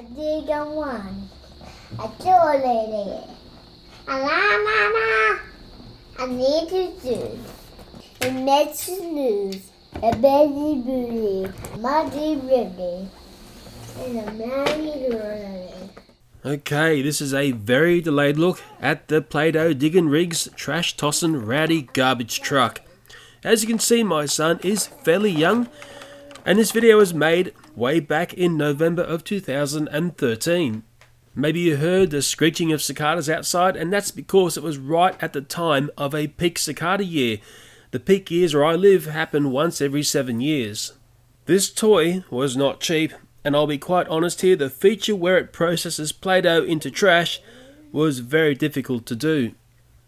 I dig on one. I do a lady. I need to do. It makes the news. A baby booty. Muddy ribbon. And a merry lorry. Okay, this is a very delayed look at the Play-Doh Diggin Rigs Trash Tossin Rowdy garbage truck. As you can see, my son is fairly young, and this video was made way back in November of 2013. Maybe you heard the screeching of cicadas outside, and that's because it was right at the time of a peak cicada year. The peak years where I live happen once every 7 years. This toy was not cheap, and I'll be quite honest here, the feature where it processes Play-Doh into trash was very difficult to do.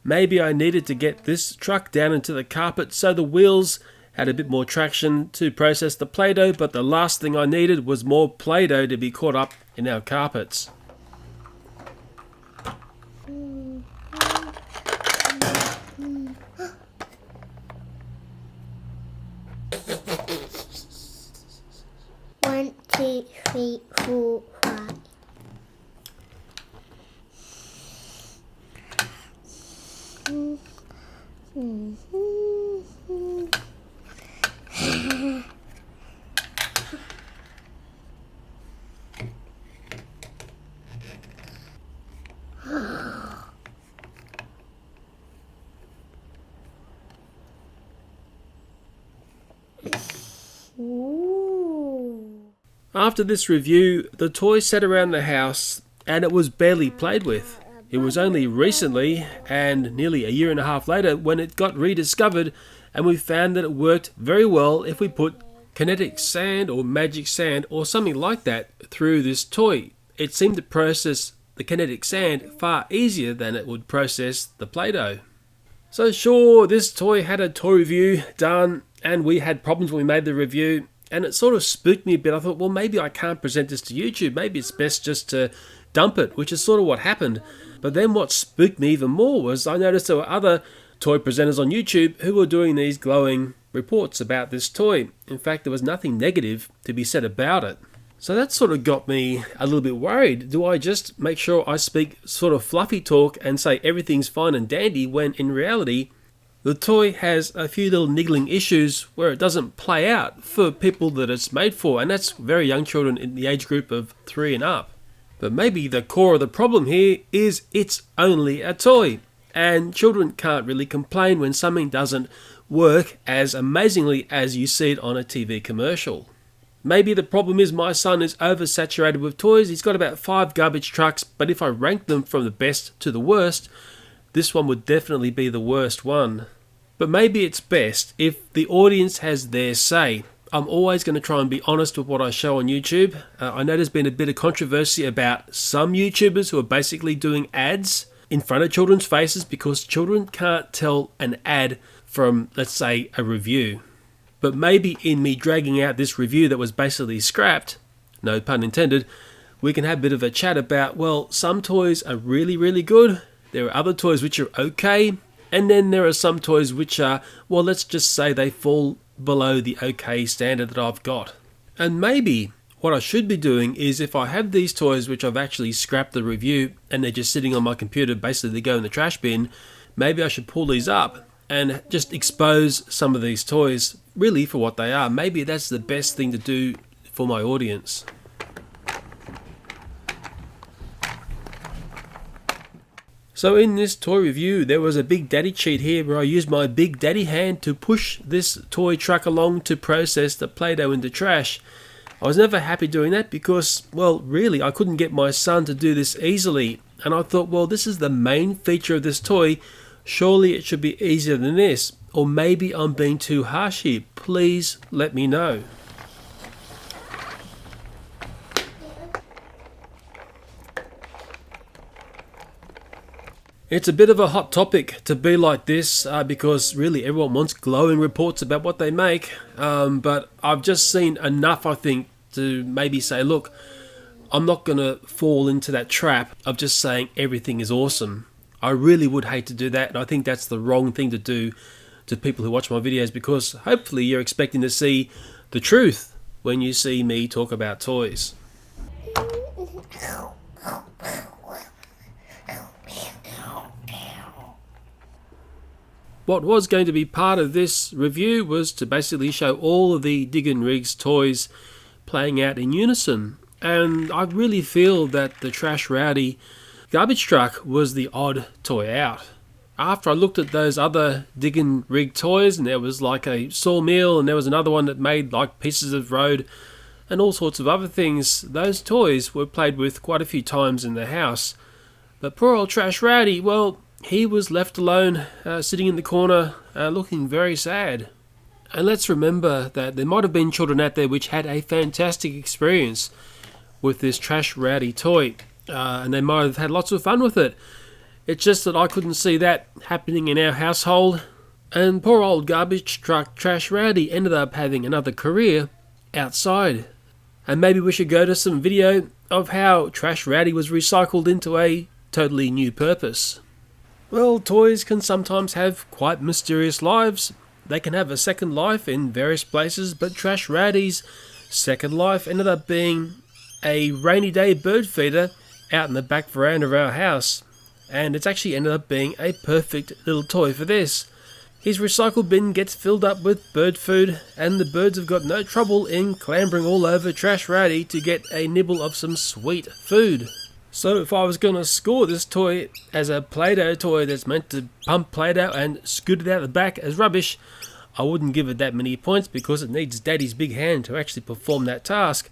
Maybe I needed to get this truck down into the carpet so the wheels had a bit more traction to process the Play-Doh, but the last thing I needed was more Play-Doh to be caught up in our carpets. One, two, three, four, five. After this review, the toy sat around the house and it was barely played with. It was only recently, and nearly a year and a half later, when it got rediscovered and we found that it worked very well if we put Kinetic Sand or Magic Sand or something like that through this toy. It seemed to process the Kinetic Sand far easier than it would process the Play-Doh. So sure, this toy had a toy review done and we had problems when we made the review. And it sort of spooked me a bit. I thought, well, maybe I can't present this to YouTube. Maybe it's best just to dump it, which is sort of what happened. But then what spooked me even more was I noticed there were other toy presenters on YouTube who were doing these glowing reports about this toy. In fact, there was nothing negative to be said about it. So that sort of got me a little bit worried. Do I just make sure I speak sort of fluffy talk and say everything's fine and dandy when in reality the toy has a few little niggling issues where it doesn't play out for people that it's made for, and that's very young children in the age group of 3 and up. But maybe the core of the problem here is it's only a toy, and children can't really complain when something doesn't work as amazingly as you see it on a TV commercial. Maybe the problem is my son is oversaturated with toys. He's got about 5 garbage trucks, but if I rank them from the best to the worst, this one would definitely be the worst one. But maybe it's best if the audience has their say. I'm always going to try and be honest with what I show on YouTube. I know there's been a bit of controversy about some YouTubers who are basically doing ads in front of children's faces because children can't tell an ad from, let's say, a review. But maybe in me dragging out this review that was basically scrapped, no pun intended, we can have a bit of a chat about, well, some toys are really, really good. There are other toys which are okay. And then there are some toys which are, well, let's just say they fall below the okay standard that I've got. And maybe what I should be doing is if I have these toys which I've actually scrapped the review and they're just sitting on my computer, basically they go in the trash bin, maybe I should pull these up and just expose some of these toys really for what they are. Maybe that's the best thing to do for my audience. So in this toy review, there was a Big Daddy cheat here where I used my Big Daddy hand to push this toy truck along to process the Play-Doh into trash. I was never happy doing that because, well, really, I couldn't get my son to do this easily. And I thought, well, this is the main feature of this toy. Surely it should be easier than this. Or maybe I'm being too harsh here. Please let me know. It's a bit of a hot topic to be like this because really everyone wants glowing reports about what they make. But I've just seen enough, I think, to maybe say, look, I'm not going to fall into that trap of just saying everything is awesome. I really would hate to do that, and I think that's the wrong thing to do to people who watch my videos because hopefully you're expecting to see the truth when you see me talk about toys. What was going to be part of this review was to basically show all of the Diggin Rigs toys playing out in unison. And I really feel that the Trash Rowdy garbage truck was the odd toy out. After I looked at those other Diggin Rig toys, and there was like a sawmill, and there was another one that made like pieces of road and all sorts of other things, those toys were played with quite a few times in the house. But poor old Trash Rowdy, well, he was left alone, sitting in the corner, looking very sad. And let's remember that there might have been children out there which had a fantastic experience with this Trash Rowdy toy, and they might have had lots of fun with it. It's just that I couldn't see that happening in our household, and poor old garbage truck Trash Rowdy ended up having another career outside. And maybe we should go to some video of how Trash Rowdy was recycled into a totally new purpose. Well, toys can sometimes have quite mysterious lives. They can have a second life in various places, but Trash Rowdy's second life ended up being a rainy day bird feeder out in the back veranda of our house. And it's actually ended up being a perfect little toy for this. His recycle bin gets filled up with bird food, and the birds have got no trouble in clambering all over Trash Rowdy to get a nibble of some sweet food. So if I was going to score this toy as a Play-Doh toy that's meant to pump Play-Doh and scoot it out the back as rubbish, I wouldn't give it that many points because it needs Daddy's big hand to actually perform that task.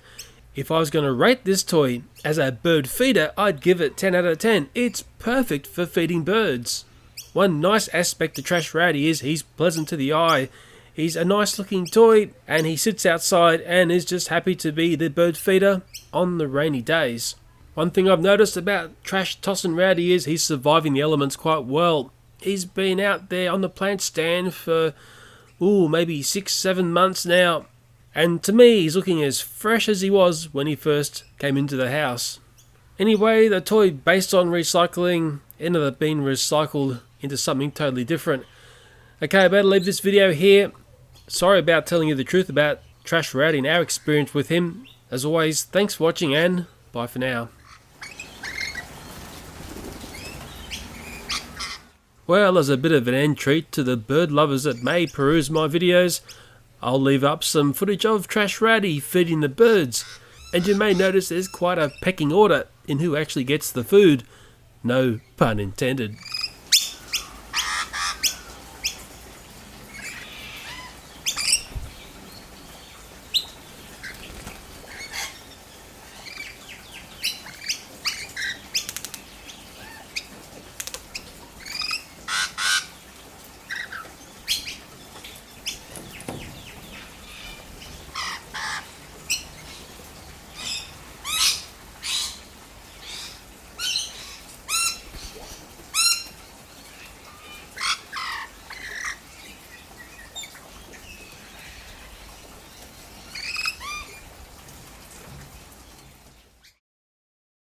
If I was going to rate this toy as a bird feeder, I'd give it 10 out of 10. It's perfect for feeding birds. One nice aspect of Trash Rowdy is he's pleasant to the eye. He's a nice looking toy, and he sits outside and is just happy to be the bird feeder on the rainy days. One thing I've noticed about Trash Tossin Rowdy is he's surviving the elements quite well. He's been out there on the plant stand for maybe 6-7 months now, and to me he's looking as fresh as he was when he first came into the house. Anyway, the toy based on recycling ended up being recycled into something totally different. Okay, I better leave this video here. Sorry about telling you the truth about Trash Rowdy and our experience with him. As always, thanks for watching and bye for now. Well, as a bit of an end treat to the bird lovers that may peruse my videos, I'll leave up some footage of Trash Rowdy feeding the birds, and you may notice there's quite a pecking order in who actually gets the food. No pun intended.